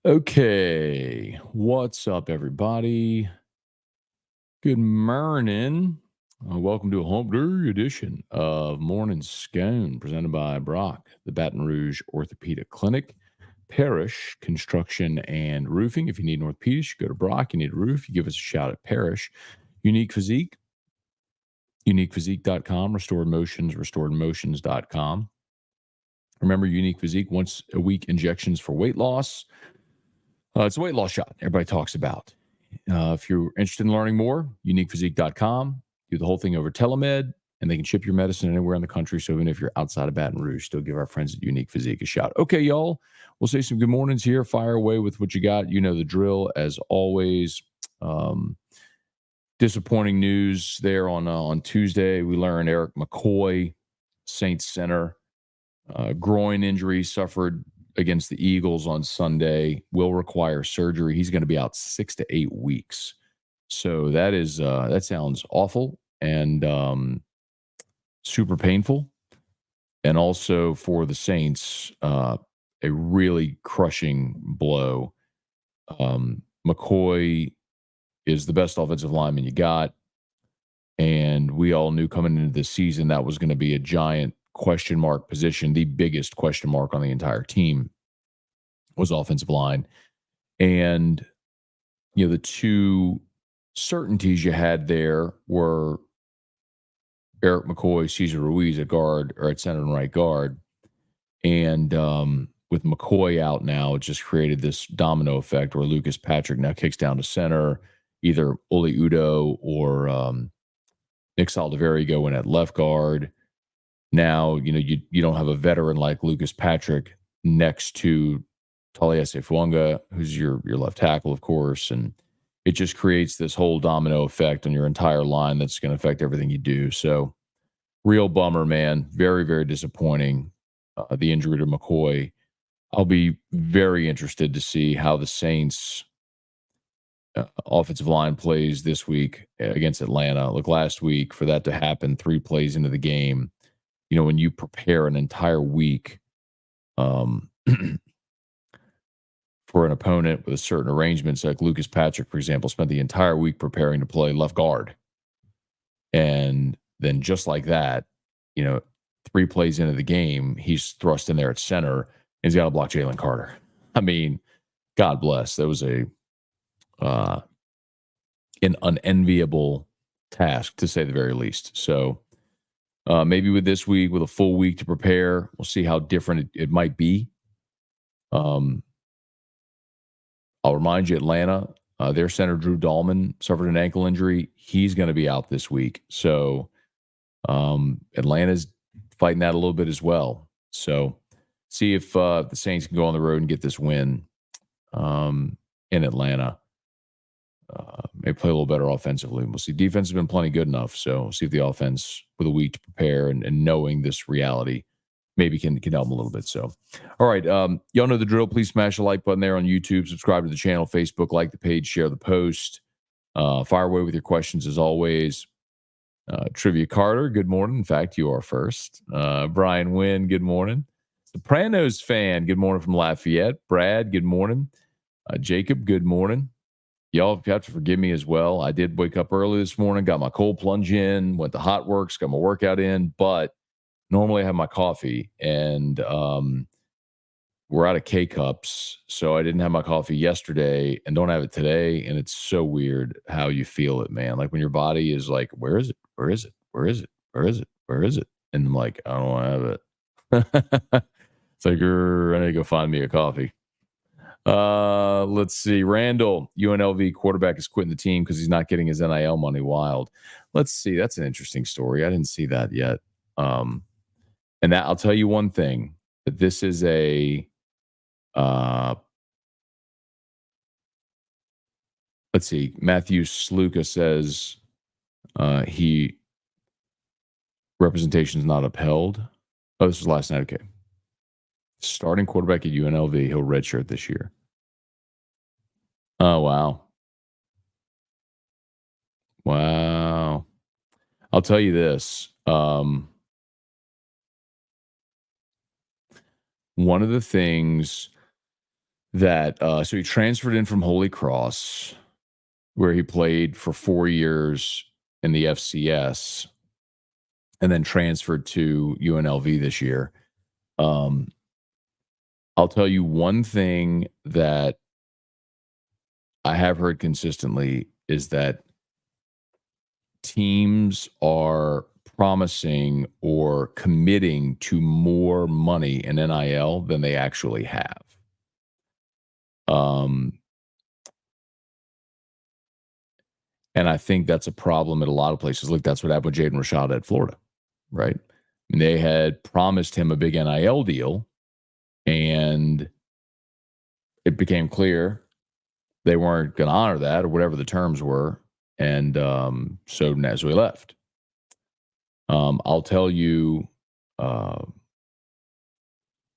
Okay, what's up, everybody? Good morning. Welcome to a hump day edition of Morning Scone, presented by Brock, the Baton Rouge Orthopedic Clinic, Parrish Construction and Roofing. If you need an orthopedist, you go to Brock. You need a roof, you give us a shout at Parrish. Unique Physique, uniquephysique.com, Restored Motions, restoredmotions.com. Remember, Unique Physique, once a week injections for weight loss. It's a weight loss shot everybody talks about. If you're interested in learning more, uniquephysique.com. Do the whole thing over telemed, and they can ship your medicine anywhere in the country. So even if you're outside of Baton Rouge, still give our friends at Unique Physique a shot. Okay, y'all, we'll say some good mornings here. Fire away with what you got. You know the drill, as always. Disappointing news there on Tuesday. We learned Erik McCoy, Saints center, groin injury suffered against the Eagles on Sunday, will require surgery. He's going to be out 6 to 8 weeks. So that sounds awful and super painful. And also for the Saints, a really crushing blow. McCoy is the best offensive lineman you got. And we all knew coming into this season that was going to be a giant question mark position. The biggest question mark on the entire team was offensive line. And, the two certainties you had there were Erik McCoy, Cesar Ruiz at guard, or at center and right guard. And with McCoy out now, it just created this domino effect where Lucas Patrick now kicks down to center. Either Oli Udoh or Nick Saldiveri go in at left guard. Now, you don't have a veteran like Lucas Patrick next to Taliesin Fuanga, who's your left tackle, of course. And it just creates this whole domino effect on your entire line that's going to affect everything you do. So real bummer, man. Very, very disappointing, the injury to McCoy. I'll be very interested to see how the Saints offensive line plays this week against Atlanta. Look, last week, for that to happen 3 plays into the game, when you prepare an entire week for an opponent with a certain arrangements, like Lucas Patrick, for example, spent the entire week preparing to play left guard. And then just like that, 3 plays into the game, he's thrust in there at center, and he's got to block Jalen Carter. I mean, God bless. That was an unenviable task, to say the very least. So maybe with this week, with a full week to prepare, we'll see how different it might be. I'll remind you, Atlanta, their center Drew Dahlman suffered an ankle injury. He's going to be out this week. So Atlanta's fighting that a little bit as well. So see if the Saints can go on the road and get this win in Atlanta. Maybe play a little better offensively. We'll see. Defense has been plenty good enough. So we'll see if the offense, with a week to prepare and knowing this reality, maybe can help them a little bit. So, all right. Y'all know the drill. Please smash the like button there on YouTube. Subscribe to the channel, Facebook, like the page, share the post. Fire away with your questions as always. Trivia Carter, good morning. In fact, you are first. Brian Wynn, good morning. Sopranos fan, good morning from Lafayette. Brad, good morning. Jacob, good morning. Y'all have to forgive me as well. I did wake up early this morning, got my cold plunge in, went to Hot Works, got my workout in, but normally I have my coffee, and we're out of K-Cups, so I didn't have my coffee yesterday and don't have it today, and it's so weird how you feel it, man. Like when your body is like, where is it? Where is it? Where is it? Where is it? Where is it? And I'm like, I don't have it. It's like, I need to go find me a coffee. Let's see. Randall, UNLV quarterback, is quitting the team because he's not getting his NIL money. Wild. Let's see. That's an interesting story. I didn't see that yet. And that, I'll tell you one thing, that this is a let's see. Matthew Sluka says he representation is not upheld. Oh, this was last night. Okay. Starting quarterback at UNLV, he'll redshirt this year. Oh, wow. Wow. I'll tell you this. One of the things that so he transferred in from Holy Cross, where he played for 4 years in the FCS, and then transferred to UNLV this year. Um, I'll tell you one thing that I have heard consistently is that teams are promising or committing to more money in NIL than they actually have. Um, and I think that's a problem at a lot of places. Look, that's what happened with Jaden Rashad at Florida, right? And they had promised him a big NIL deal, and it became clear they weren't going to honor that or whatever the terms were. And so Nesway left. I'll tell you, a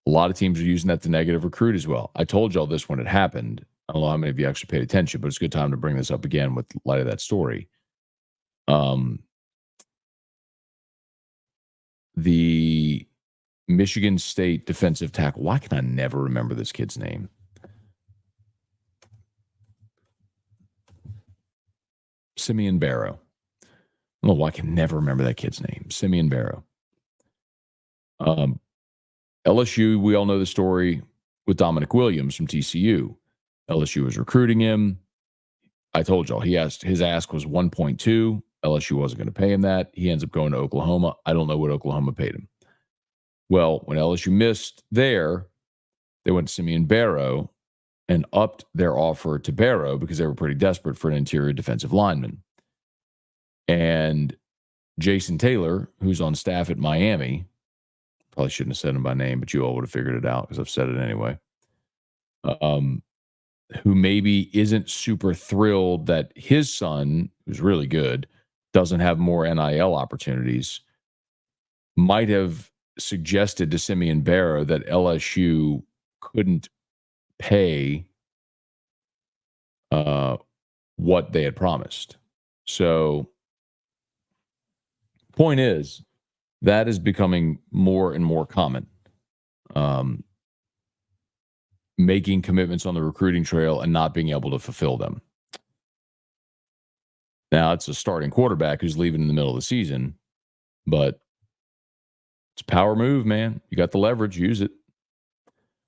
lot of teams are using that to negative recruit as well. I told y'all this when it happened. I don't know how many of you actually paid attention, but it's a good time to bring this up again with light of that story. The Michigan State defensive tackle. Why can I never remember this kid's name? Simeon Barrow. I don't know why I can never remember that kid's name. Simeon Barrow. LSU, we all know the story with Dominic Williams from TCU. LSU was recruiting him. I told y'all his ask was 1.2. LSU wasn't going to pay him that. He ends up going to Oklahoma. I don't know what Oklahoma paid him. Well, when LSU missed there, they went to Simeon Barrow and upped their offer to Barrow because they were pretty desperate for an interior defensive lineman. And Jason Taylor, who's on staff at Miami, probably shouldn't have said him by name, but you all would have figured it out because I've said it anyway. Who maybe isn't super thrilled that his son, who's really good, doesn't have more NIL opportunities, might have suggested to Simeon Barrow that LSU couldn't pay what they had promised. So, point is, that is becoming more and more common. Making commitments on the recruiting trail and not being able to fulfill them. Now, it's a starting quarterback who's leaving in the middle of the season, but it's a power move, man. You got the leverage, use it.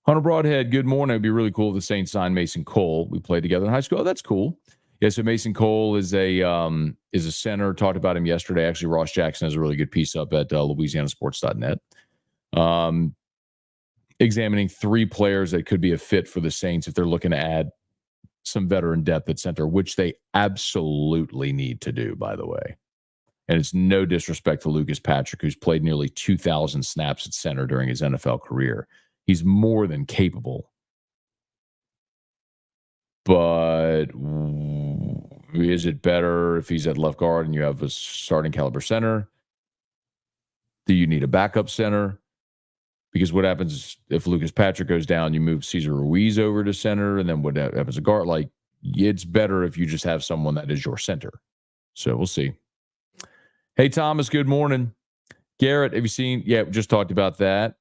Hunter Broadhead, good morning. It'd be really cool if the Saints signed Mason Cole. We played together in high school. Oh, that's cool. Yeah, so Mason Cole is a center. Talked about him yesterday. Actually, Ross Jackson has a really good piece up at LouisianaSports.net. Examining 3 players that could be a fit for the Saints if they're looking to add some veteran depth at center, which they absolutely need to do, by the way. And it's no disrespect to Lucas Patrick, who's played nearly 2,000 snaps at center during his NFL career. He's more than capable. But is it better if he's at left guard and you have a starting caliber center? Do you need a backup center? Because what happens if Lucas Patrick goes down, you move Cesar Ruiz over to center, and then what happens to guard? Like, it's better if you just have someone that is your center. So we'll see. Hey, Thomas, good morning. Garrett, have you seen? Yeah, we just talked about that.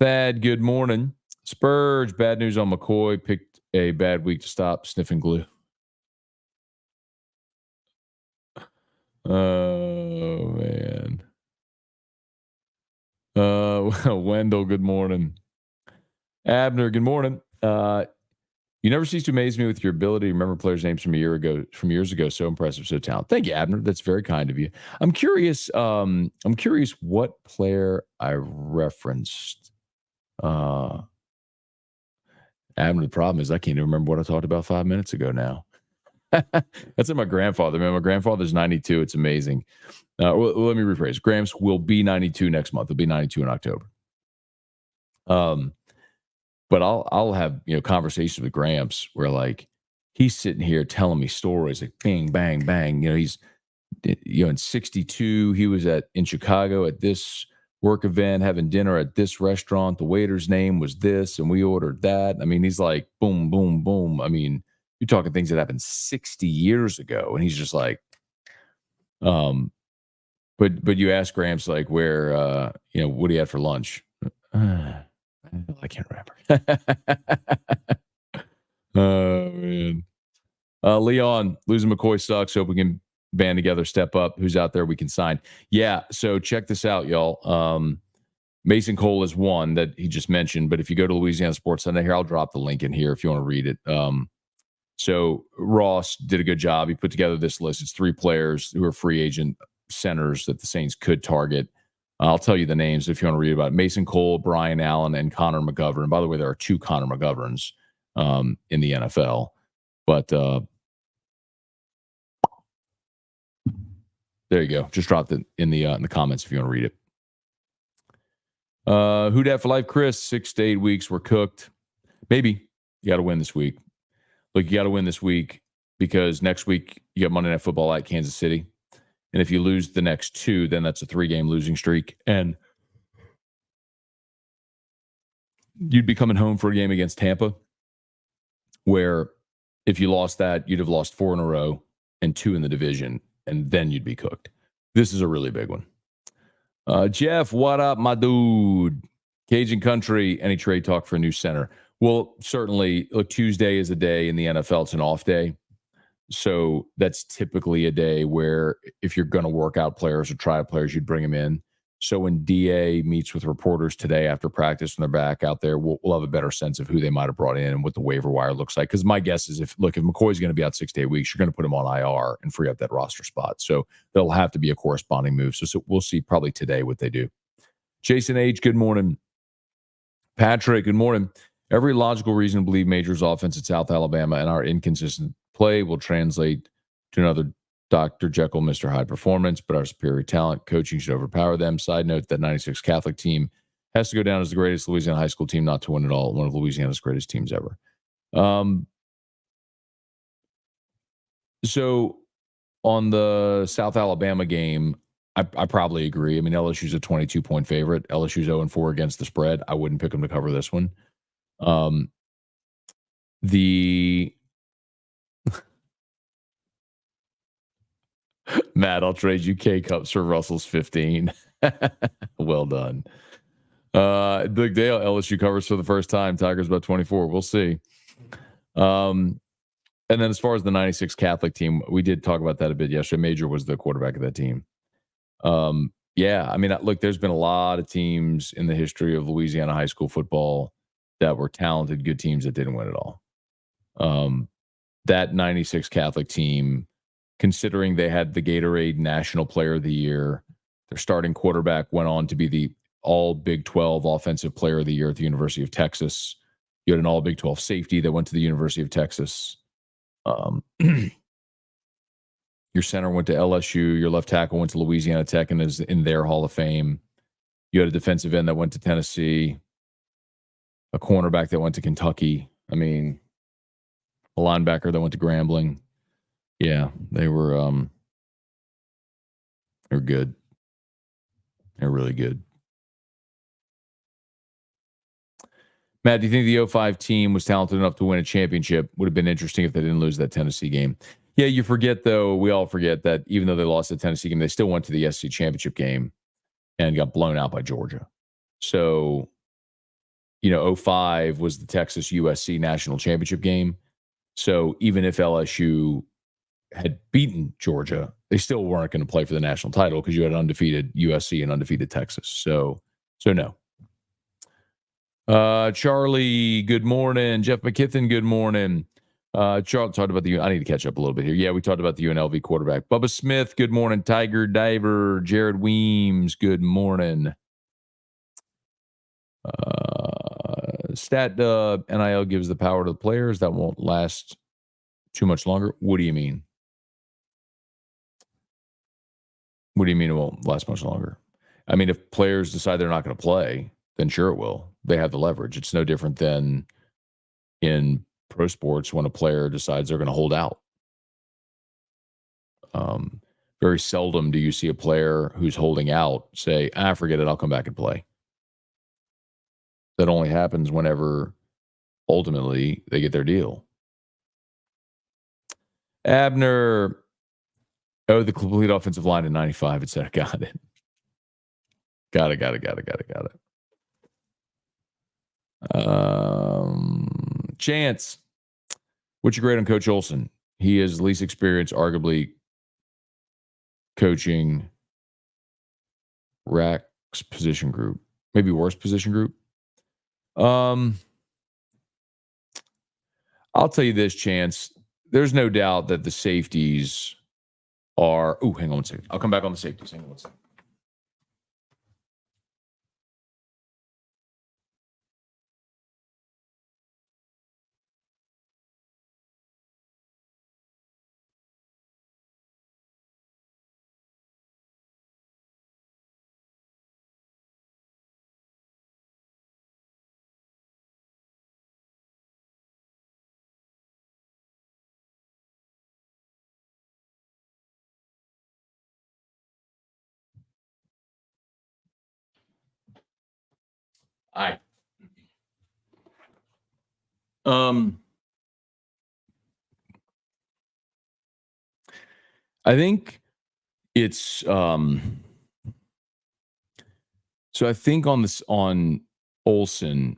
Thad, good morning. Spurge, bad news on McCoy. Picked a bad week to stop sniffing glue. Oh, man. Wendell, good morning. Abner, good morning. You never cease to amaze me with your ability to remember players' names from years ago. So impressive, so talented. Thank you, Abner. That's very kind of you. I'm curious what player I referenced. Abner, the problem is I can't even remember what I talked about 5 minutes ago now. That's my grandfather, man. My grandfather's 92. It's amazing. Well, let me rephrase. Gramps will be 92 next month. He'll be 92 in October. But I'll have conversations with Gramps where like he's sitting here telling me stories like bang, bang, bang. He's in 62, he was in Chicago at this work event, having dinner at this restaurant. The waiter's name was this, and we ordered that. I mean, he's like, boom, boom, boom. I mean, you're talking things that happened 60 years ago, and he's just like, but you ask Gramps like where, what he had for lunch. I can't remember. Oh, man. Leon, losing McCoy sucks. Hope we can band together, step up. Who's out there we can sign? Yeah, so check this out, y'all. Mason Cole is one that he just mentioned, but if you go to Louisiana Sports Sunday, here, I'll drop the link in here if you want to read it. So Ross did a good job. He put together this list. It's 3 players who are free agent centers that the Saints could target. I'll tell you the names if you want to read about it. Mason Cole, Brian Allen, and Connor McGovern. And by the way, there are 2 Connor McGoverns in the NFL. But there you go. Just dropped it in the comments if you want to read it. Who Dat for life, Chris? 6 to 8 weeks. We're cooked. Maybe you got to win this week. Look, you got to win this week because next week you got Monday Night Football at Kansas City. And if you lose the next 2, then that's a 3-game losing streak. And you'd be coming home for a game against Tampa, where if you lost that, you'd have lost 4 in a row and 2 in the division, and then you'd be cooked. This is a really big one. Jeff, what up, my dude? Cajun Country, any trade talk for a new center? Well, certainly, look, Tuesday is a day in the NFL. It's an off day. So that's typically a day where if you're going to work out players or try players, you'd bring them in. So when DA meets with reporters today after practice when they're back out there, we'll have a better sense of who they might have brought in and what the waiver wire looks like. Because my guess is if McCoy's going to be out 6 to 8 weeks, you're going to put him on IR and free up that roster spot. So there'll have to be a corresponding move. So we'll see probably today what they do. Jason H., good morning. Patrick, good morning. Every logical reason to believe Major's offense at South Alabama and our inconsistent play will translate to another Dr. Jekyll, Mr. Hyde performance, but our superior talent coaching should overpower them. Side note, that 96 Catholic team has to go down as the greatest Louisiana high school team not to win it all. One of Louisiana's greatest teams ever. So on the South Alabama game, I probably agree. I mean, LSU's a 22-point favorite. LSU's 0-4 against the spread. I wouldn't pick them to cover this one. Matt, I'll trade you K-Cups for Russell's 15. Well done. Big Dale, LSU covers for the first time. Tigers about 24. We'll see. And then as far as the 96 Catholic team, we did talk about that a bit yesterday. Major was the quarterback of that team. Yeah, I mean, look, there's been a lot of teams in the history of Louisiana high school football that were talented, good teams that didn't win it all. That 96 Catholic team, considering they had the Gatorade National Player of the Year, their starting quarterback went on to be the all Big 12 Offensive Player of the Year at the University of Texas. You had an all Big 12 safety that went to the University of Texas. Your center went to LSU. Your left tackle went to Louisiana Tech and is in their Hall of Fame. You had a defensive end that went to Tennessee, a cornerback that went to Kentucky. I mean, a linebacker that went to Grambling. Yeah, they were good. They're really good. Matt, do you think the 05 team was talented enough to win a championship? Would have been interesting if they didn't lose that Tennessee game. Yeah, you forget, though, we all forget that even though they lost the Tennessee game, they still went to the SEC championship game and got blown out by Georgia. So, 05 was the Texas USC national championship game. So even if LSU had beaten Georgia, they still weren't going to play for the national title because you had undefeated USC and undefeated Texas. So no. Charlie, good morning. Jeff McKithen, good morning. Charlie talked about I need to catch up a little bit here. Yeah, we talked about the UNLV quarterback. Bubba Smith, good morning. Tiger Diver, Jared Weems, good morning. Stat NIL gives the power to the players. That won't last too much longer. What do you mean? What do you mean it won't last much longer? I mean, if players decide they're not going to play, then sure it will. They have the leverage. It's no different than in pro sports when a player decides they're going to hold out. Very seldom do you see a player who's holding out say, forget it, I'll come back and play. That only happens whenever ultimately they get their deal. Abner, the complete offensive line in 95, etc. Got it. Got it. Chance. What's your grade on Coach Olson? He is least experienced, arguably coaching Rack's position group, maybe worst position group. I'll tell you this, Chance. There's no doubt that the safeties are. Oh, hang on one second. I'll come back on the safeties. Hang on one second. All right. I think it's so I think on Olson,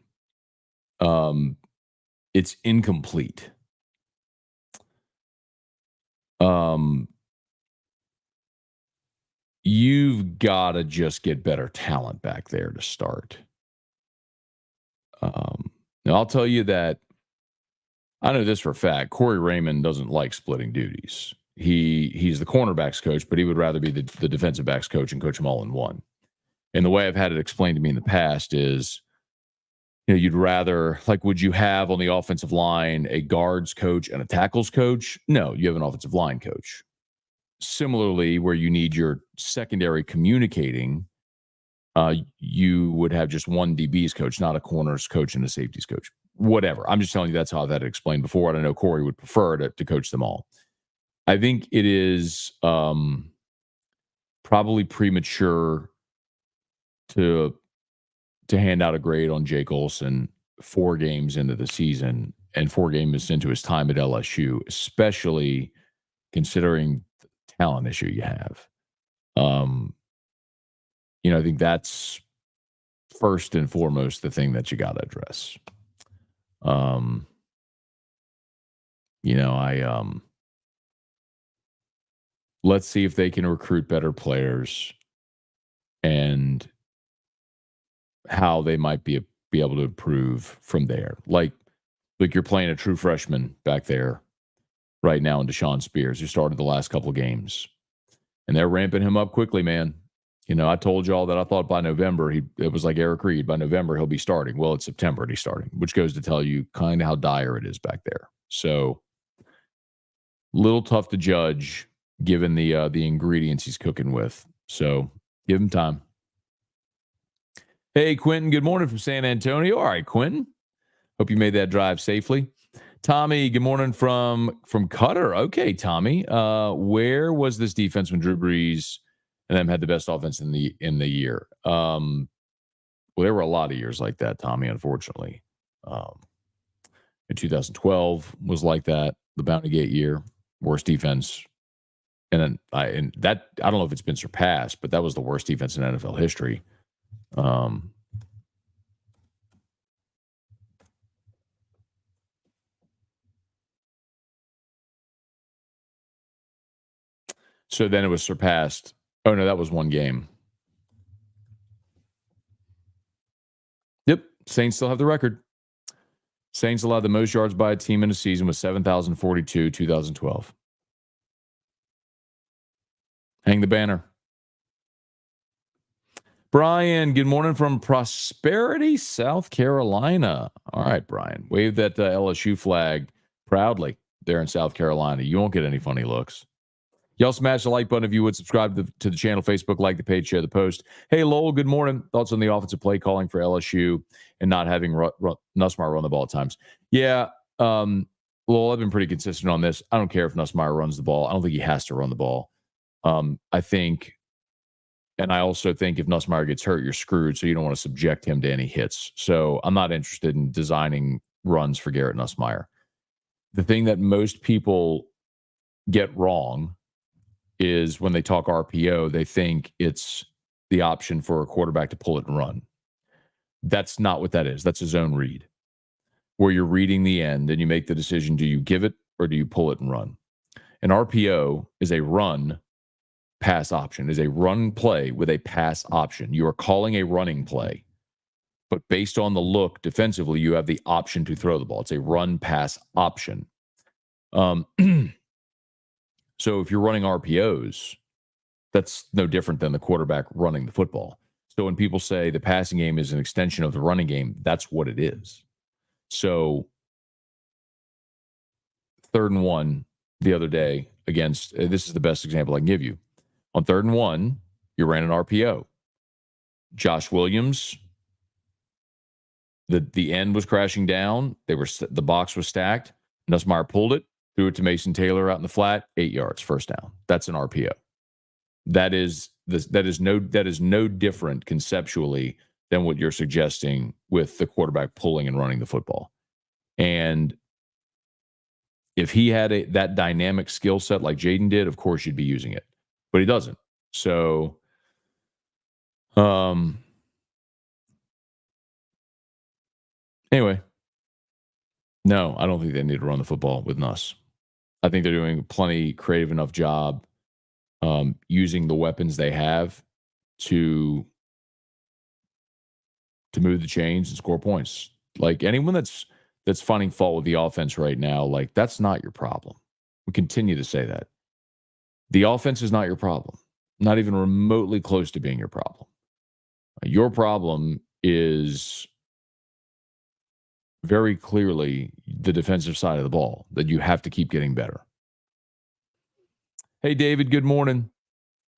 it's incomplete. You've got to just get better talent back there to start. Now I'll tell you that I know this for a fact. Corey Raymond doesn't like splitting duties. He's the cornerbacks coach, but he would rather be the defensive backs coach and coach them all in one. And the way I've had it explained to me in the past is, you'd rather, like, would you have on the offensive line a guards coach and a tackles coach? No, you have an offensive line coach. Similarly, where you need your secondary communicating, you would have just one DB's coach, not a corners coach and a safeties coach. Whatever. I'm just telling you that's how I've had it explained before. And I know Corey would prefer to coach them all. I think it is probably premature to hand out a grade on Jake Olson 4 games into the season and 4 games into his time at LSU, especially considering the talent issue you have. I think that's first and foremost the thing that you got to address. Let's see if they can recruit better players and how they might be able to improve from there. Like you're playing a true freshman back there right now in Deshaun Spears, who started the last couple of games, and they're ramping him up quickly, man. I told y'all that I thought by November, it was like Eric Reed. By November, he'll be starting. Well, it's September and he's starting, which goes to tell you kind of how dire it is back there. So, little tough to judge given the ingredients he's cooking with. So, give him time. Hey, Quentin, good morning from San Antonio. All right, Quentin. Hope you made that drive safely. Tommy, good morning from Qatar. Okay, Tommy. Where was this defense when Drew Brees and them had the best offense in the year? Well, there were a lot of years like that, Tommy, unfortunately. In 2012 was like that, the Bounty Gate year, worst defense. And I don't know if it's been surpassed, but that was the worst defense in NFL history. So then it was surpassed. Oh, no, that was one game. Yep. Saints still have the record. Saints allowed the most yards by a team in a season with 7,042, 2012. Hang the banner. Brian, good morning from Prosperity, South Carolina. All right, Brian. Wave that LSU flag proudly there in South Carolina. You won't get any funny looks. Y'all smash the like button if you would. Subscribe to the channel, Facebook, like the page, share the post. Hey, Lowell, good morning. Thoughts on the offensive play calling for LSU and not having Nussmeier run the ball at times? Yeah, Lowell, I've been pretty consistent on this. I don't care if Nussmeier runs the ball. I don't think he has to run the ball. I think, and I also think if Nussmeier gets hurt, you're screwed, so you don't want to subject him to any hits. So I'm not interested in designing runs for Garrett Nussmeier. The thing that most people get wrong is when they talk RPO, they think it's the option for a quarterback to pull it and run. That's not what that is. That's a zone read. where you're reading the end and you make the decision, do you give it or do you pull it and run? An RPO is a run pass option, is a run play with a pass option. You are calling a running play, but based on the look defensively, you have the option to throw the ball. It's a run pass option. So if you're running RPOs, that's no different than the quarterback running the football. So when people say the passing game is an extension of the running game, that's what it is. So 3rd and 1 the other day against, this is the best example I can give you. On 3rd and 1, you ran an RPO. Josh Williams, the end was crashing down. The box was stacked. Nussmeier pulled it, threw it to Mason Taylor out in the flat, 8 yards, first down. That's an RPO. That is no different conceptually than what you're suggesting with the quarterback pulling and running the football. And if he had that dynamic skill set like Jaden did, of course you'd be using it, but he doesn't. So, anyway, no, I don't think they need to run the football with Nuss. I think they're doing a plenty creative enough job using the weapons they have to move the chains and score points. Like anyone that's finding fault with the offense right now, like that's not your problem. We continue to say that. The offense is not your problem. Not even remotely close to being your problem. Your problem is very clearly the defensive side of the ball that you have to keep getting better. Hey, David, good morning.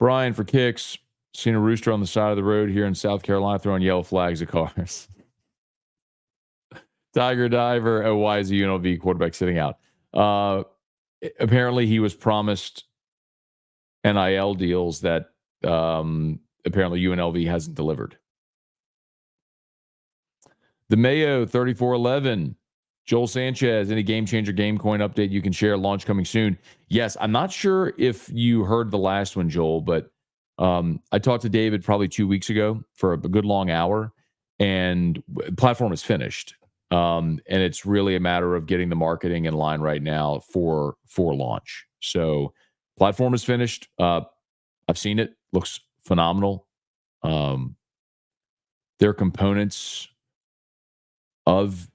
Brian for kicks. Seen a rooster on the side of the road here in South Carolina throwing yellow flags at cars. Tiger Diver. Oh, why is the UNLV quarterback sitting out? Apparently, he was promised NIL deals that apparently UNLV hasn't delivered. The Mayo 3411. Joel Sanchez, any game changer game coin update you can share? Launch coming soon. Yes, I'm not sure if you heard the last one, Joel, but I talked to David probably 2 weeks ago for a good long hour, and platform is finished. And it's really a matter of getting the marketing in line right now for launch. So platform is finished. I've seen it. Looks phenomenal. There are components of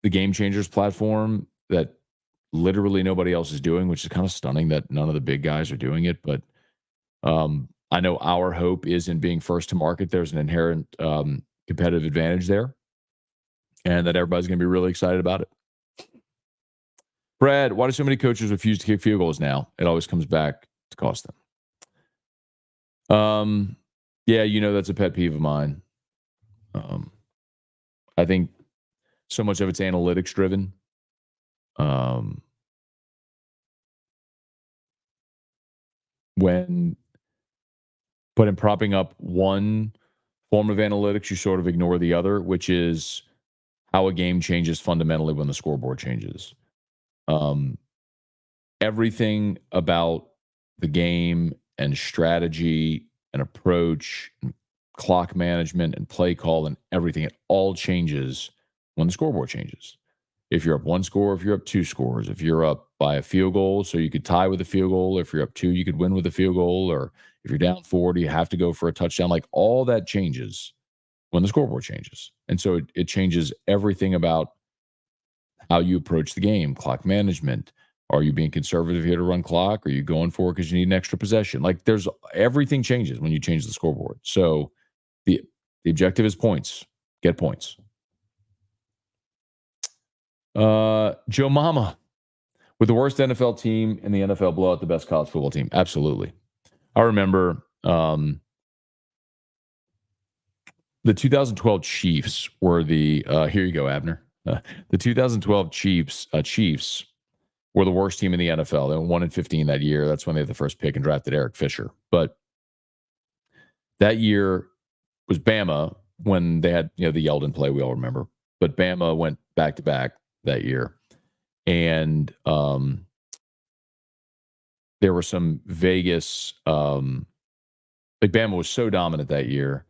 the Game Changers platform that literally nobody else is doing, which is kind of stunning that none of the big guys are doing it. But I know our hope is in being first to market. There's an inherent competitive advantage there, and that everybody's going to be really excited about it. Brad, why do so many coaches refuse to kick field goals now? It always comes back to cost them. Yeah, that's a pet peeve of mine. I think so much of it's analytics driven. But in propping up one form of analytics, you sort of ignore the other, which is how a game changes fundamentally when the scoreboard changes. Everything about the game and strategy and approach and clock management and play call and everything, it all changes when the scoreboard changes. If you're up 1 score, if you're up 2 scores, if you're up by a field goal, so you could tie with a field goal. If you're up 2, you could win with a field goal. Or if you're down 4, do you have to go for a touchdown? Like all that changes when the scoreboard changes. And so it changes everything about how you approach the game, clock management. Are you being conservative here to run clock? Are you going for it because you need an extra possession? Like everything changes when you change the scoreboard. So the objective is points. Get points. Joe Mama, with the worst NFL team in the NFL, blow out the best college football team. Absolutely. I remember the 2012 Chiefs were the here you go, Abner. The 2012 Chiefs were the worst team in the NFL. They went 1-15 that year. That's when they had the first pick and drafted Eric Fisher. But that year was Bama when they had the Yeldon play. We all remember. But Bama went back to back that year, and there were some Vegas. Bama was so dominant that year.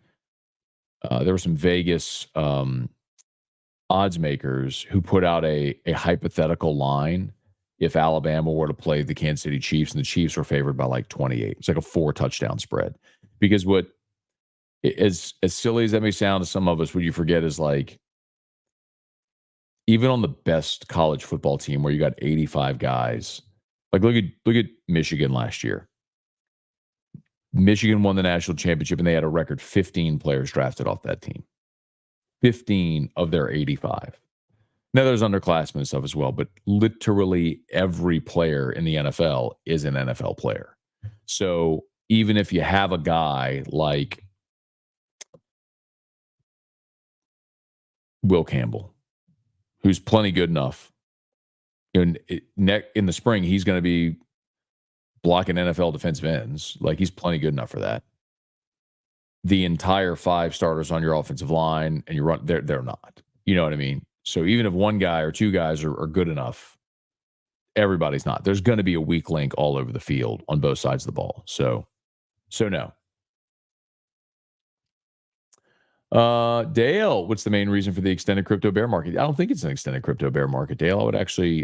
There were some Vegas odds makers who put out a hypothetical line if Alabama were to play the Kansas City Chiefs and the Chiefs were favored by like 28. It's like a 4-touchdown spread. Because what, as silly as that may sound to some of us, what you forget is like, even on the best college football team where you got 85 guys, like look at Michigan last year. Michigan won the national championship and they had a record 15 players drafted off that team. 15 of their 85. Now there's underclassmen and stuff as well, but literally every player in the NFL is an NFL player. So even if you have a guy like Will Campbell, who's plenty good enough, in the spring, he's going to be blocking NFL defensive ends. Like, he's plenty good enough for that. The entire 5 starters on your offensive line and you run, they're not. You know what I mean? So even if one guy or 2 guys are good enough, everybody's not. There's going to be a weak link all over the field on both sides of the ball. So no. Dale, what's the main reason for the extended crypto bear market? I don't think it's an extended crypto bear market, Dale. I would actually,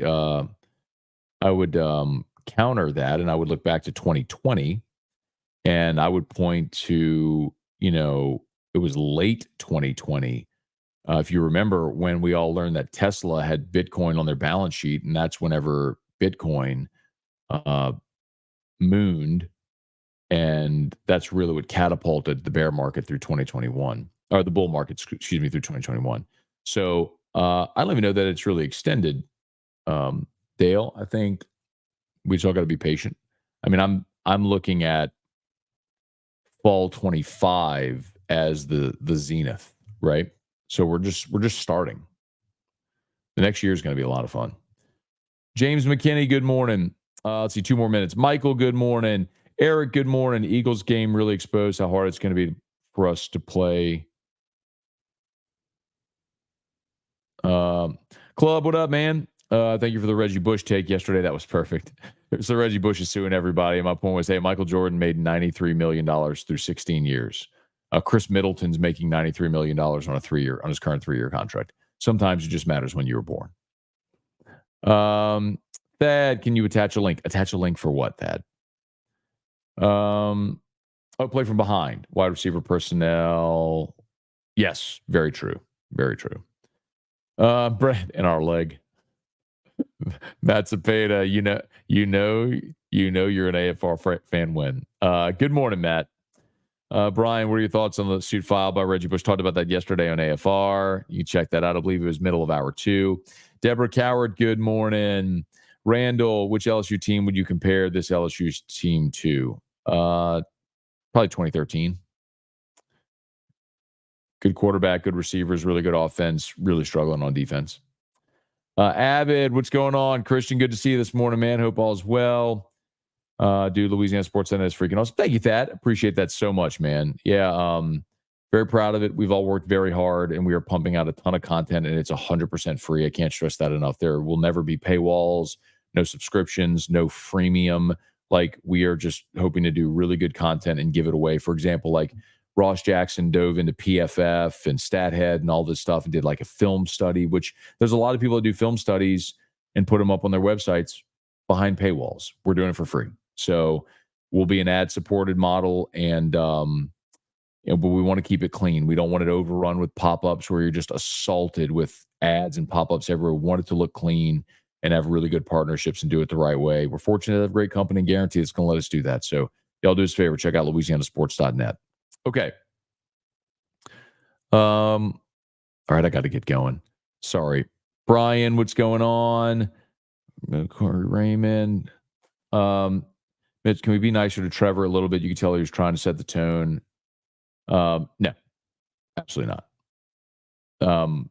counter that, and I would look back to 2020, and I would point to, it was late 2020. If you remember when we all learned that Tesla had Bitcoin on their balance sheet, and that's whenever Bitcoin mooned, and that's really what catapulted the bear market through 2021, or the bull market, excuse me, through 2021. So I don't even know that it's really extended. Dale, I think we just all got to be patient. I mean, I'm looking at fall 25 as the zenith, right? So we're just starting. The next year is going to be a lot of fun. James McKinney, good morning. Let's see, 2 more minutes. Michael, good morning. Eric, good morning. Eagles game really exposed how hard it's going to be for us to play. Club, what up, man? Thank you for the Reggie Bush take yesterday. That was perfect. So Reggie Bush is suing everybody. And my point was, hey, Michael Jordan made $93 million through 16 years. Chris Middleton's making $93 million on his current 3-year contract. Sometimes it just matters when you were born. Thad, can you attach a link? Attach a link for what, Thad? Play from behind. Wide receiver personnel. Yes, very true. Very true. Brett in our leg. Matt Cepeda, you're an AFR fan when. Good morning, Matt. Brian, what are your thoughts on the suit filed by Reggie Bush? Talked about that yesterday on AFR. You check that out. I believe it was middle of hour 2. Deborah Coward, good morning. Randall, which LSU team would you compare this LSU team to? Probably 2013. Good quarterback, good receivers, really good offense, really struggling on defense. Avid, what's going on? Christian, good to see you this morning, man. Hope all is well. Dude, Louisiana Sports Center is freaking awesome. Thank you, Thad. Appreciate that so much, man. Yeah, very proud of it. We've all worked very hard, and we are pumping out a ton of content, and it's 100% free. I can't stress that enough. There will never be paywalls, no subscriptions, no freemium. Like, we are just hoping to do really good content and give it away. For example, like Ross Jackson dove into PFF and StatHead and all this stuff and did like a film study, which there's a lot of people that do film studies and put them up on their websites behind paywalls. We're doing it for free. So we'll be an ad-supported model, and but we want to keep it clean. We don't want it overrun with pop-ups where you're just assaulted with ads and pop-ups everywhere. We want it to look clean and have really good partnerships and do it the right way. We're fortunate to have a great company and guarantee it's going to let us do that. So y'all do us a favor. Check out LouisianaSports.net. Okay. All right, I got to get going. Sorry. Brian, what's going on? Corey Raymond. Mitch, can we be nicer to Trevor a little bit? You can tell he was trying to set the tone. No, absolutely not.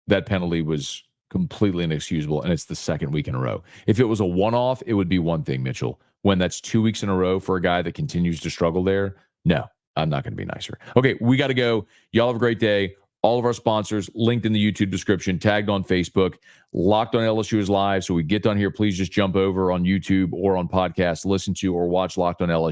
That penalty was completely inexcusable, and it's the second week in a row. If it was a one-off, it would be one thing, Mitchell. When that's 2 weeks in a row for a guy that continues to struggle there, no, I'm not going to be nicer. Okay, we got to go. Y'all have a great day. All of our sponsors linked in the YouTube description, tagged on Facebook. Locked on LSU is live. So we get done here, please just jump over on YouTube or on podcast, listen to or watch Locked on LSU.